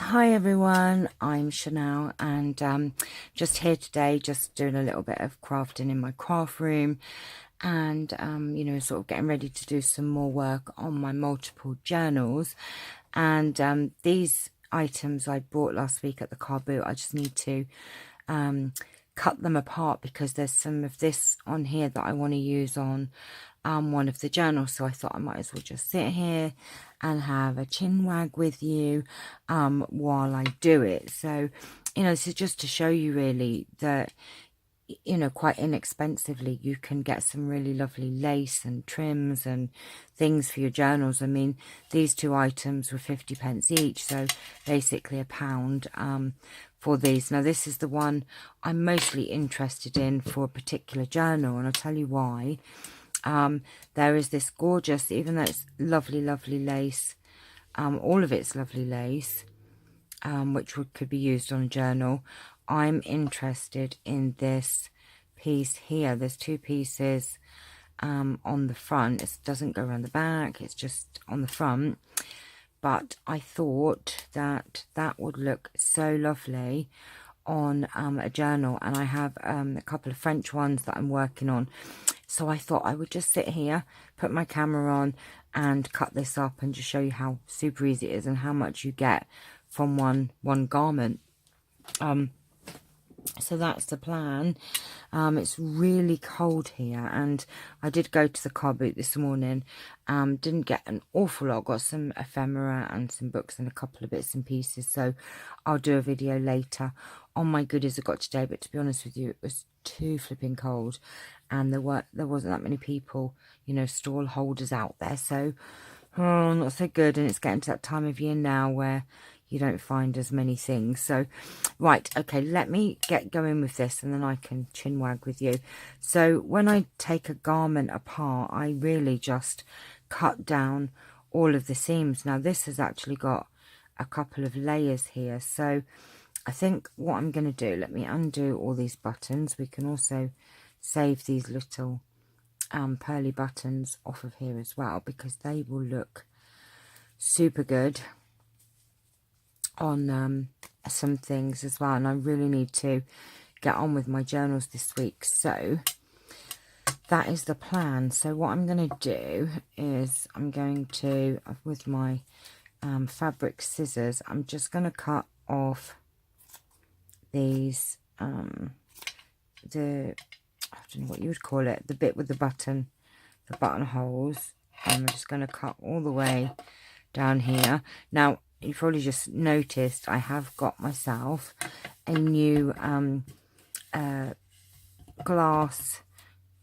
Hi everyone, I'm Chanel and just here today, just doing a little bit of crafting in my craft room and sort of getting ready to do some more work on my multiple journals. And these items I bought last week at the car boot, I just need to cut them apart because there's some of this on here that I want to use on one of the journals. So I thought I might as well just sit here and have a chin wag with you while I do it. So, this is just to show you really that, quite inexpensively you can get some really lovely lace and trims and things for your journals. I mean, these two items were 50 pence each, so basically £1 for these. Now this is the one I'm mostly interested in for a particular journal, and I'll tell you why. There is this gorgeous, even though it's lovely lace, all of it's lovely lace, which could be used on a journal. I'm interested in this piece here. There's two pieces on the front. It doesn't go around the back, it's just on the front. But I thought that that would look so lovely on a journal, and I have a couple of French ones that I'm working on. So I thought I would just sit here, put my camera on and cut this up and just show you how super easy it is and how much you get from one garment. So that's the plan. It's really cold here, and I did go to the car boot this morning. Didn't get an awful lot. Got some ephemera and some books and a couple of bits and pieces, so I'll do a video later on my goodies I got today. But to be honest with you, it was too flipping cold, and there wasn't that many people, stall holders out there, so not so good. And it's getting to that time of year now where you don't find as many things. So right, okay, let me get going with this and then I can chin wag with you. So when I take a garment apart, I really just cut down all of the seams. Now this has actually got a couple of layers here, so I think what I'm going to do, let me undo all these buttons. We can also save these little pearly buttons off of here as well, because they will look super good on some things as well. And I really need to get on with my journals this week, so that is the plan. So what I'm going to do is I'm going to, with my fabric scissors, I'm just going to cut off these I don't know what you would call it, the bit with the buttonholes. I'm just going to cut all the way down here. Now you've probably just noticed I have got myself a new glass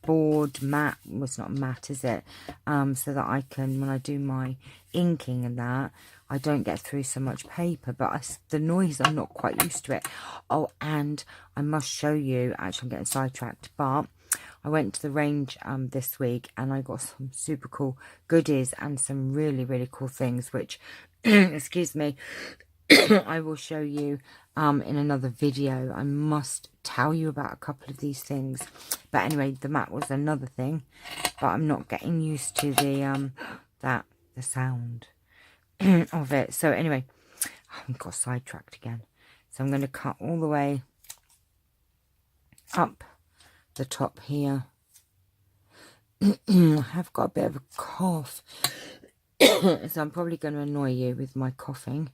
board mat. Well, it's not a mat, is it? So that I can, when I do my inking and that, I don't get through so much paper. But the noise, I'm not quite used to it. Oh, and I must show you, actually I'm getting sidetracked, but I went to the range this week and I got some super cool goodies and some really cool things, which excuse me, I will show you in another video. I must tell you about a couple of these things. But anyway, the mat was another thing, but I'm not getting used to the sound of it. So anyway, I got sidetracked again. So I'm going to cut all the way up the top here. I have got a bit of a cough, so I'm probably going to annoy you with my coughing.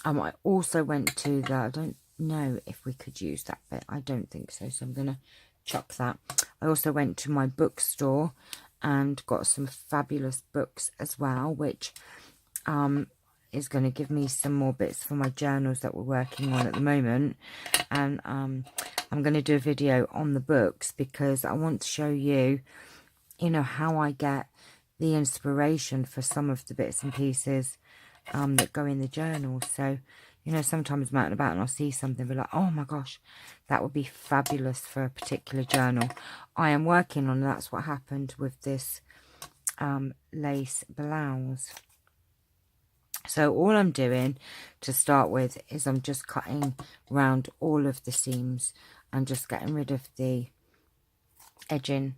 I also went to the, I don't know if we could use that bit, I don't think so, so I'm going to chuck that. I also went to my bookstore and got some fabulous books as well, which is going to give me some more bits for my journals that we're working on at the moment. And I'm going to do a video on the books because I want to show you, how I get the inspiration for some of the bits and pieces that go in the journal. So, sometimes I'm out and about and I'll see something, be like, oh my gosh, that would be fabulous for a particular journal. I am working on, that's what happened with this lace blouse. So all I'm doing to start with is I'm just cutting around all of the seams and just getting rid of the edging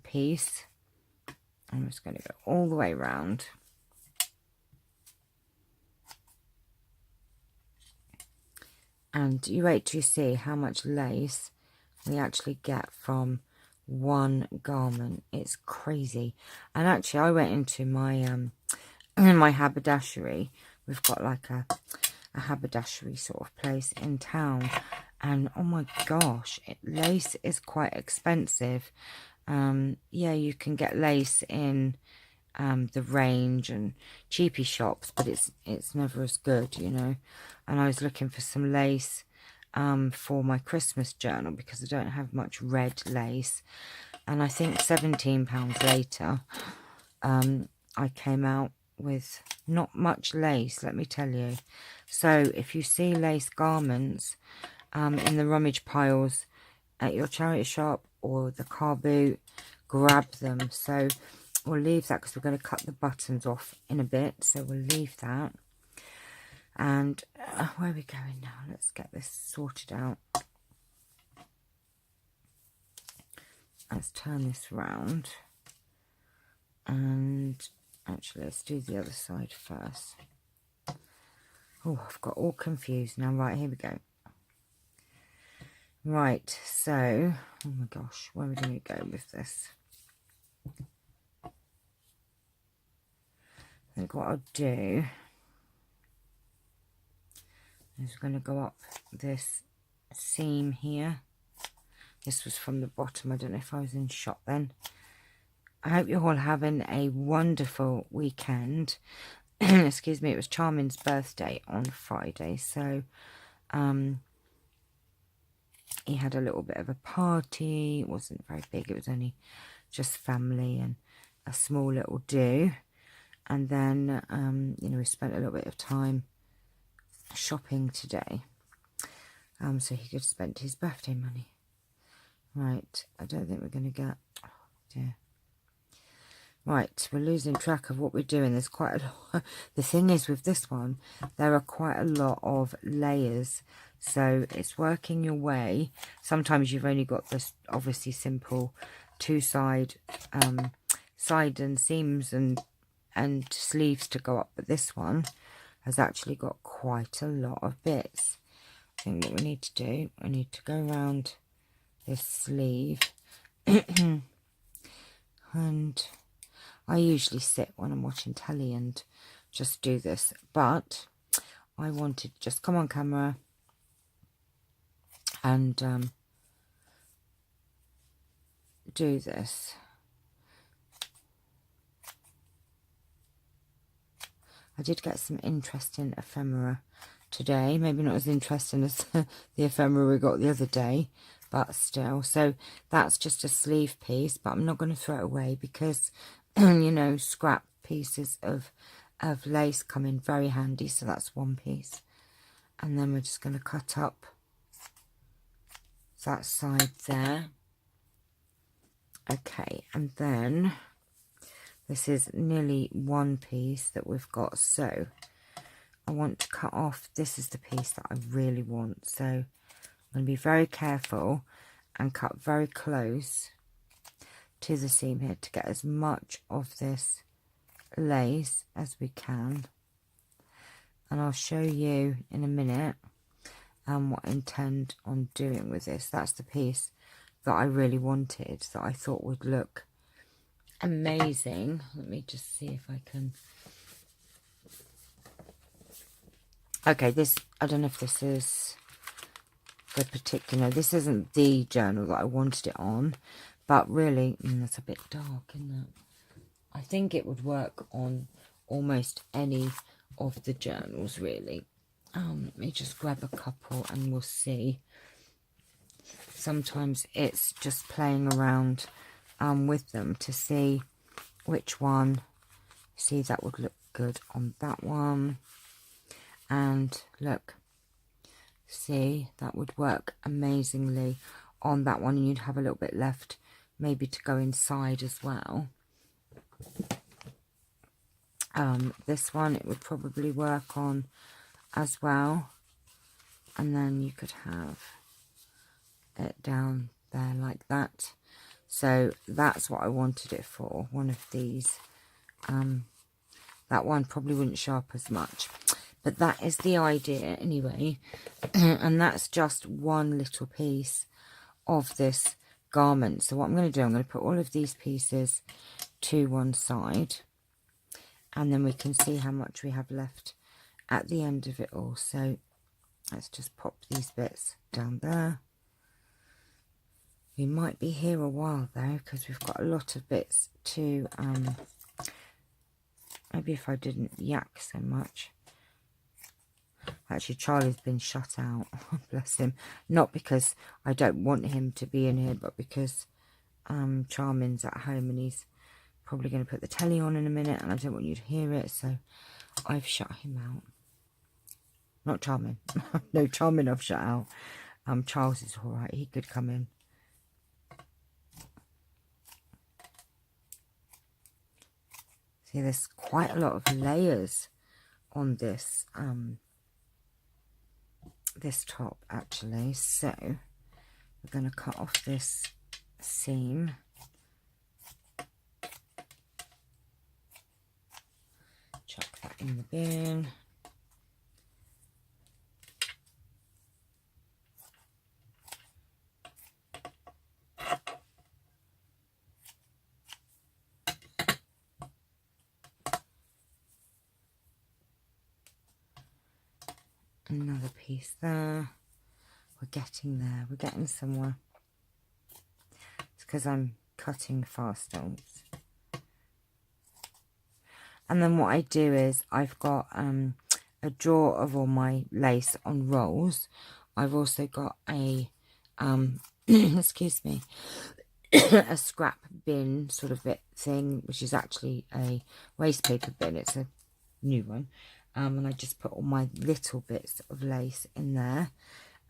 piece. I'm just going to go all the way around. And you wait till you see how much lace we actually get from one garment. It's crazy. And actually I went into my my haberdashery. We've got like a haberdashery sort of place in town, and oh my gosh, lace is quite expensive. Yeah, you can get lace in the range and cheapy shops, but it's never as good, you know. And I was looking for some lace for my Christmas journal because I don't have much red lace, and I think £17 later I came out with not much lace, let me tell you. So if you see lace garments in the rummage piles at your charity shop or the car boot, grab them. So we'll leave that because we're going to cut the buttons off in a bit, so we'll leave that. And where are we going now? Let's get this sorted out. Let's turn this round, and actually let's do the other side first. Oh, I've got all confused now. Right, here we go. Right, so, oh my gosh, where are we going to go with this? I think what I'll do is we're going to go up this seam here. This was from the bottom. I don't know if I was in shot then. I hope you're all having a wonderful weekend. Excuse me, it was Charming's birthday on Friday, so he had a little bit of a party. It wasn't very big, it was only just family and a small little do. And then you know, we spent a little bit of time shopping today, so he could spend his birthday money. Right, I don't think we're going to get, oh dear. Right, we're losing track of what we're doing. There's quite a lot. The thing is with this one, there are quite a lot of layers. So it's working your way. Sometimes you've only got this obviously simple two-side side and seams and sleeves to go up. But this one has actually got quite a lot of bits. I think what we need to do, we need to go around this sleeve. And I usually sit when I'm watching telly and just do this, but I wanted just come on camera and do this. I did get some interesting ephemera today, maybe not as interesting as the ephemera we got the other day, but still. So that's just a sleeve piece, but I'm not going to throw it away because you know, scrap pieces of lace come in very handy. So that's one piece, and then we're just going to cut up that side there. Okay, and then this is nearly one piece that we've got, so I want to cut off. This is the piece that I really want, so I'm going to be very careful and cut very close to the seam here to get as much of this lace as we can. And I'll show you in a minute what I intend on doing with this. That's the piece that I really wanted, that I thought would look amazing. Let me just see if I can. Okay, this, I don't know if this is the particular, this isn't the journal that I wanted it on, but really, that's a bit dark, isn't it? I think it would work on almost any of the journals, really. Let me just grab a couple and we'll see. Sometimes it's just playing around with them to see which one. See, that would look good on that one. And look, see, that would work amazingly on that one, and you'd have a little bit left maybe to go inside as well. This one, it would probably work on as well, and then you could have it down there like that. So that's what I wanted it for, one of these. That one probably wouldn't show up as much, But that is the idea anyway. And that's just one little piece of this garment. So what I'm going to do, I'm going to put all of these pieces to one side, and then we can see how much we have left at the end of it all. So let's just pop these bits down there. We might be here a while though, because we've got a lot of bits to maybe if I didn't yak so much. Actually, Charlie's been shut out. Bless him. Not because I don't want him to be in here, but because Charmin's at home and he's probably going to put the telly on in a minute, and I don't want you to hear it, so I've shut him out. Not Charmin. No, Charmin I've shut out. Charles is all right. He could come in. See, there's quite a lot of layers on this this top actually. So we're going to cut off this seam. Chuck that in the bin. Another piece there. We're getting there. We're getting somewhere. It's because I'm cutting fast. And then what I do is I've got a drawer of all my lace on rolls. I've also got a excuse me, a scrap bin sort of bit thing, which is actually a waste paper bin. It's a new one. And I just put all my little bits of lace in there.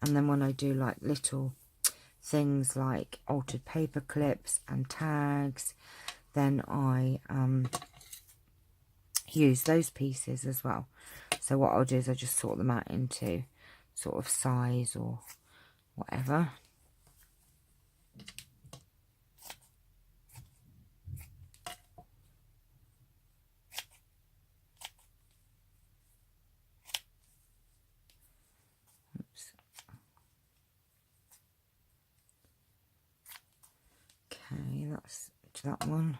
And then when I do like little things like altered paper clips and tags, then I use those pieces as well. So what I'll do is I just sort them out into sort of size or whatever. Oops. Okay, that's that one. In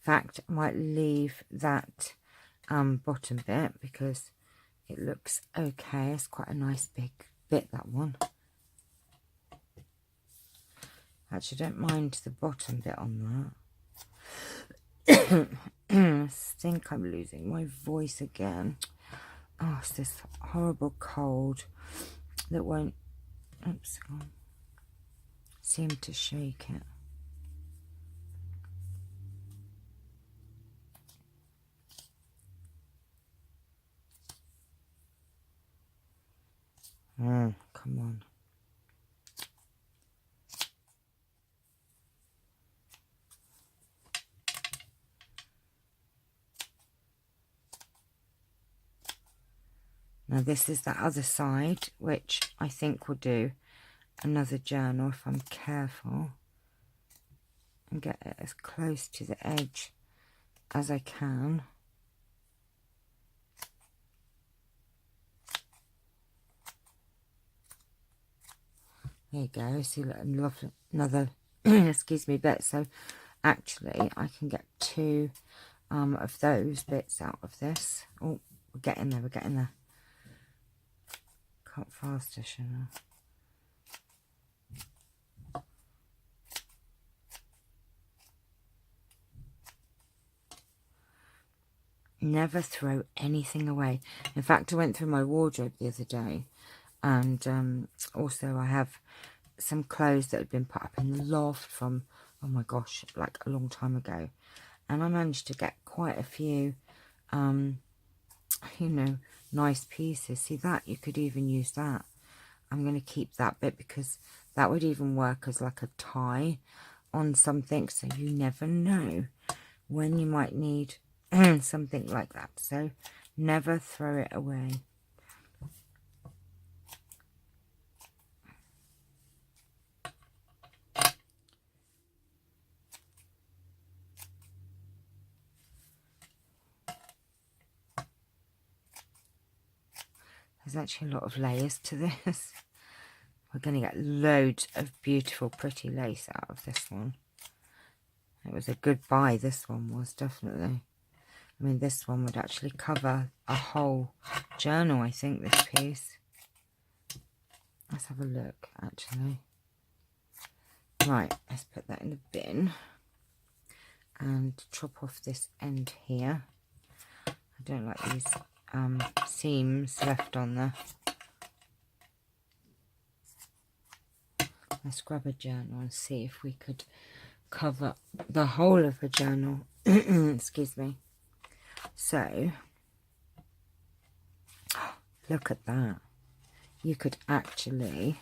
fact, I might leave that bottom bit because it looks okay. It's quite a nice big bit, that one. Actually, don't mind the bottom bit on that. I think I'm losing my voice again. Oh, it's this horrible cold that won't, oops, seem to shake it. Oh, come on. Now this is the other side, which I think will do another journal if I'm careful and get it as close to the edge as I can. There you go. See, lovely, another excuse me, bit. So actually I can get two of those bits out of this. Oh, we're getting there, we're getting there. Cut faster, shouldn't I? Never throw anything away. In fact, I went through my wardrobe the other day, and also I have some clothes that had been put up in the loft from, oh my gosh, like a long time ago, and I managed to get quite a few you know, nice pieces. See that? You could even use that. I'm going to keep that bit because that would even work as like a tie on something, so you never know when you might need something like that. So never throw it away. There's actually a lot of layers to this. We're going to get loads of beautiful, pretty lace out of this one. It was a good buy, this one was, definitely. I mean, this one would actually cover a whole journal, I think, this piece. Let's have a look, actually. Right, let's put that in the bin. And chop off this end here. I don't like these seams left on there. Let's grab a journal and see if we could cover the whole of a journal. Excuse me. So, look at that. You could actually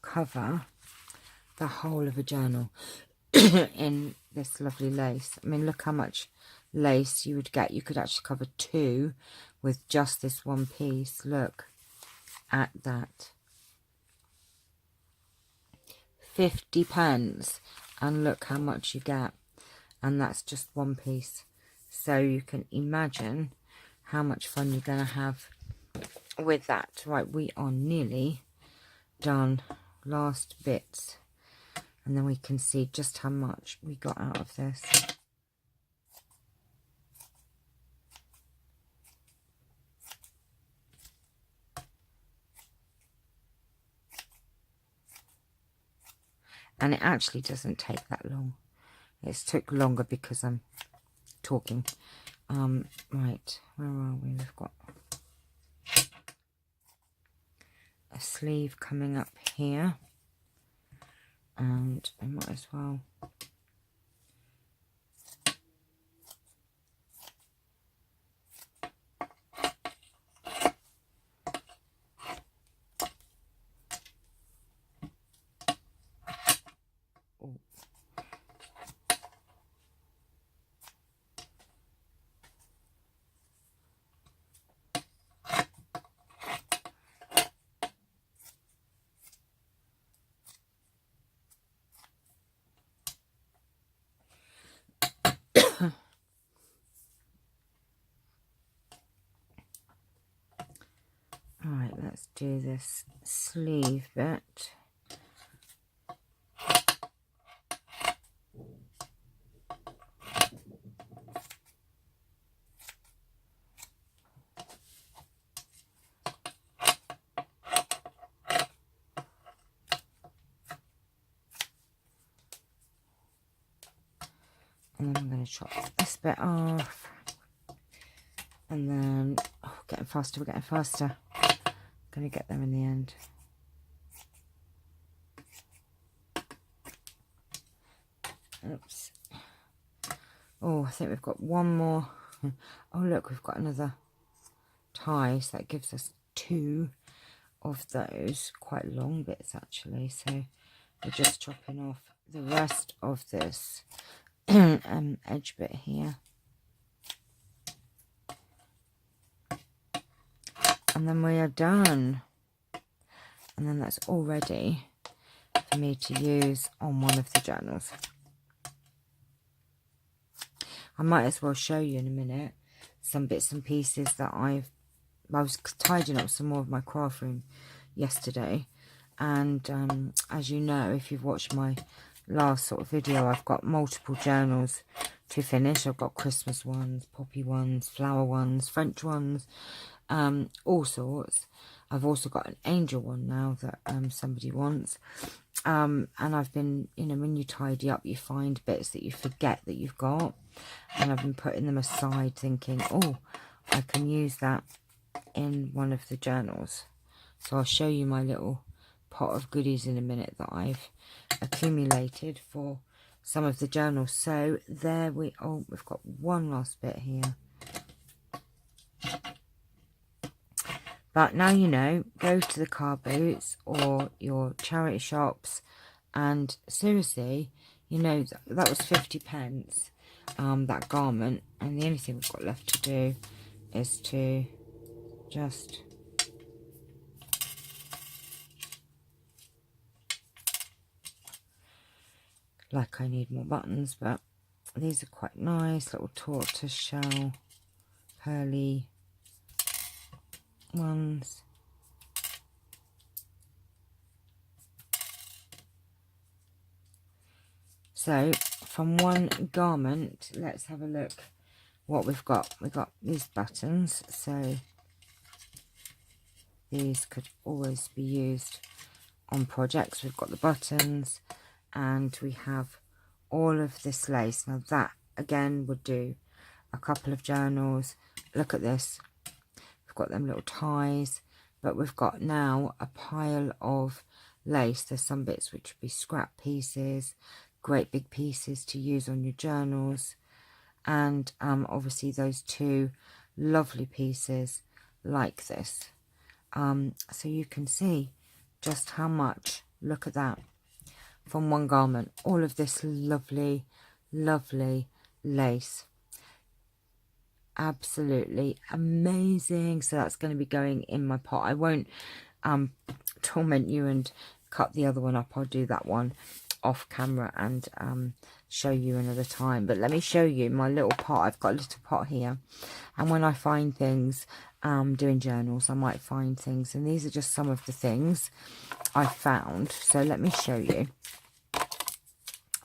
cover the whole of a journal in this lovely lace. I mean, look how much lace you would get. You could actually cover 2 with just this one piece. Look at that. 50p, and look how much you get, and that's just one piece. So you can imagine how much fun you're going to have with that. Right, we are nearly done. Last bits, and then we can see just how much we got out of this. And it actually doesn't take that long. It's took longer because I'm talking. Right, where are we? We've got a sleeve coming up here, and I might as well Alright, let's do this sleeve bit. And then I'm going to chop this bit off. And then, oh, getting faster, we're getting faster. Going to get them in the end. Oops. Oh, I think we've got one more. Oh, look, we've got another tie. So that gives us 2 of those. Quite long bits, actually. So we're just chopping off the rest of this edge bit here. And then we are done. And then that's all ready for me to use on one of the journals. I might as well show you in a minute some bits and pieces that I was tidying up some more of my craft room yesterday. And as you know, if you've watched my last sort of video, I've got multiple journals to finish. I've got Christmas ones, poppy ones, flower ones, French ones, all sorts. I've also got an angel one now that somebody wants. And I've been, you know, when you tidy up, you find bits that you forget that you've got. And I've been putting them aside thinking, oh, I can use that in one of the journals. So I'll show you my little pot of goodies in a minute that I've accumulated for some of the journals. So there we, oh, we've got one last bit here. But now you know, go to the car boots or your charity shops, and seriously, you know, that was 50p, that garment, and the only thing we've got left to do is to just like I need more buttons, but these are quite nice, little tortoise shell, pearly ones. So from one garment, let's have a look what we've got. We've got these buttons, so these could always be used on projects. We've got the buttons, and we have all of this lace. Now that again would do a couple of journals. Look at this. We've got them little ties, but we've got now a pile of lace. There's some bits which would be scrap pieces, great big pieces to use on your journals, and obviously those two lovely pieces like this. So you can see just how much, look at that, from one garment, all of this lovely, lovely lace. Absolutely amazing. So that's going to be going in my pot. I won't torment you and cut the other one up. I'll do that one off camera and show you another time. But let me show you my little pot. I've got a little pot here, and when I find things doing journals, I might find things, and these are just some of the things I found. So let me show you.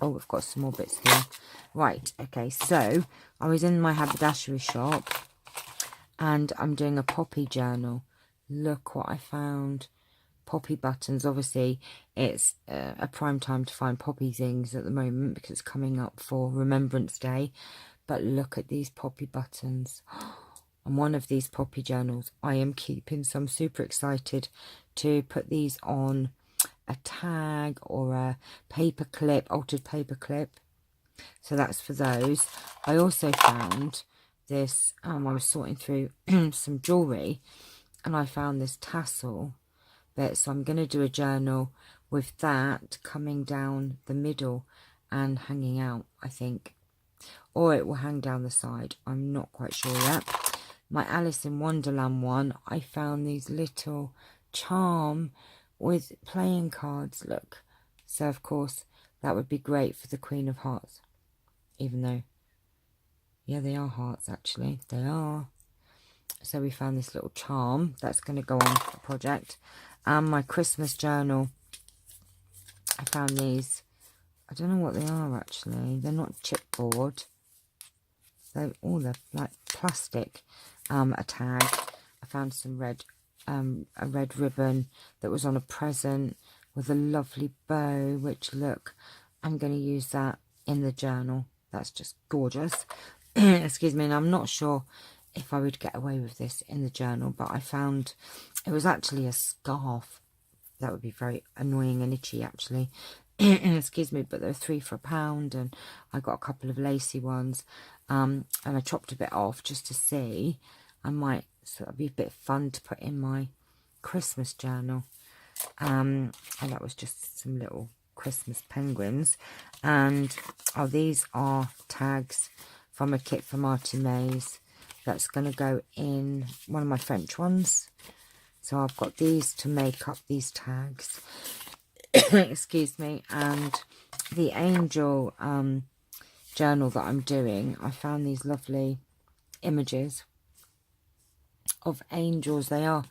Oh, we've got some more bits here. Right, okay, so I was in my haberdashery shop and I'm doing a poppy journal. Look what I found. Poppy buttons. Obviously, it's a prime time to find poppy things at the moment because it's coming up for Remembrance Day. But look at these poppy buttons. And one of these poppy journals I am keeping, so I'm super excited to put these on a tag or a paper clip, altered paper clip. So that's for those. I also found this, I was sorting through some jewellery, and I found this tassel bit. So I'm going to do a journal with that coming down the middle and hanging out, I think. Or it will hang down the side. I'm not quite sure yet. My Alice in Wonderland one, I found these little charm with playing cards, look. So, of course, that would be great for the Queen of Hearts. Even though, yeah, they are hearts, actually. They are. So we found this little charm. That's going to go on the project. My Christmas journal, I found these. I don't know what they are, actually. They're not chipboard. They're like plastic. A tag. I found some red, a red ribbon that was on a present with a lovely bow, which, look, I'm going to use that in the journal. That's just gorgeous. Excuse me, and I'm not sure if I would get away with this in the journal, but I found it was actually a scarf. That would be very annoying and itchy, actually. Excuse me, but they were 3 for £1, and I got a couple of lacy ones, and I chopped a bit off just to see. I might, so it'd be a bit fun to put in my Christmas journal. And that was just some little Christmas penguins. And oh, these are tags from a kit from Artie Mays that's going to go in one of my French ones. So I've got these to make up these tags. Excuse me. And the angel journal that I'm doing, I found these lovely images of angels. They are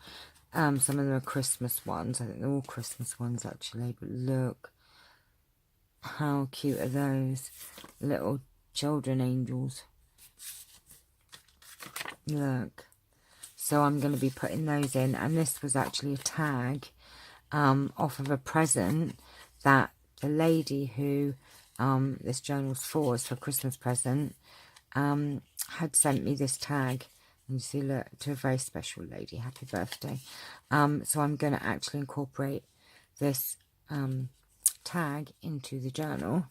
some of them are Christmas ones. I think they're all Christmas ones, actually. But look, how cute are those little children angels. Look. So I'm going to be putting those in. And this was actually a tag off of a present that the lady who this journal's for, is for a Christmas present, had sent me this tag. And you see, look, to a very special lady. Happy birthday. So I'm going to actually incorporate this tag into the journal.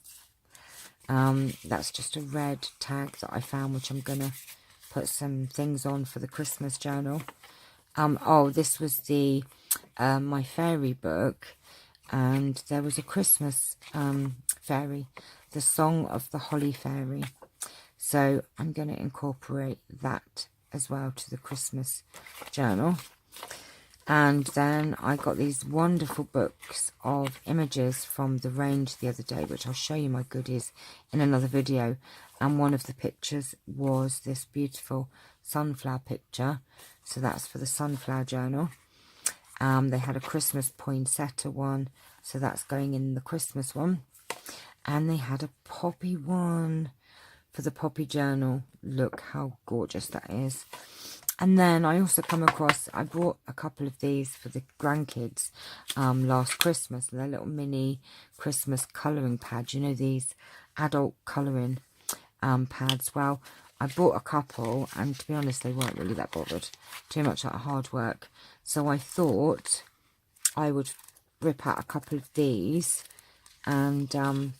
That's just a red tag that I found, which I'm going to put some things on for the Christmas journal. Oh, this was the my fairy book, and there was a Christmas fairy, the Song of the Holly Fairy. So I'm going to incorporate that as well to the Christmas journal. And then I got these wonderful books of images from the range the other day, which I'll show you my goodies in another video. And one of the pictures was this beautiful sunflower picture. So that's for the sunflower journal. They had a Christmas poinsettia one, so that's going in the Christmas one. And they had a poppy one for the poppy journal. Look how gorgeous that is. And then I also come across, I bought a couple of these for the grandkids last Christmas. They're little mini Christmas colouring pads. You know, these adult colouring pads. Well, I bought a couple, and to be honest, they weren't really that bothered. Too much like hard work. So I thought I would rip out a couple of these and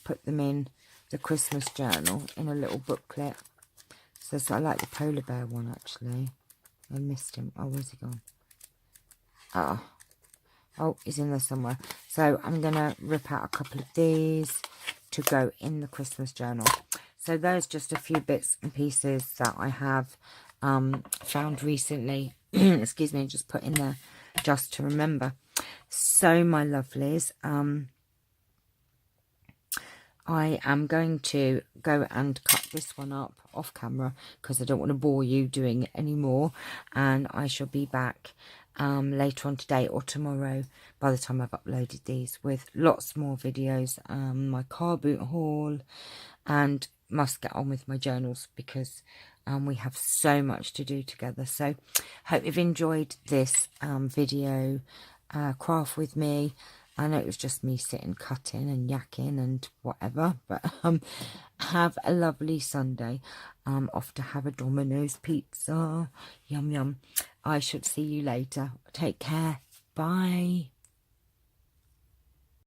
put them in the Christmas journal in a little booklet. So I like the polar bear one, actually. I missed him. Oh, where's he gone? Oh, he's in there somewhere. So I'm going to rip out a couple of these to go in the Christmas journal. So there's just a few bits and pieces that I have found recently. Excuse me, just put in there just to remember. So, my lovelies, I am going to go and cut this one up off camera because I don't want to bore you doing it anymore. And I shall be back later on today or tomorrow, by the time I've uploaded these, with lots more videos, my car boot haul, and must get on with my journals because we have so much to do together. So hope you've enjoyed this video craft with me. I know it was just me sitting cutting and yakking and whatever, but have a lovely Sunday. Off to have a Domino's pizza. Yum yum. I should see you later. Take care. Bye.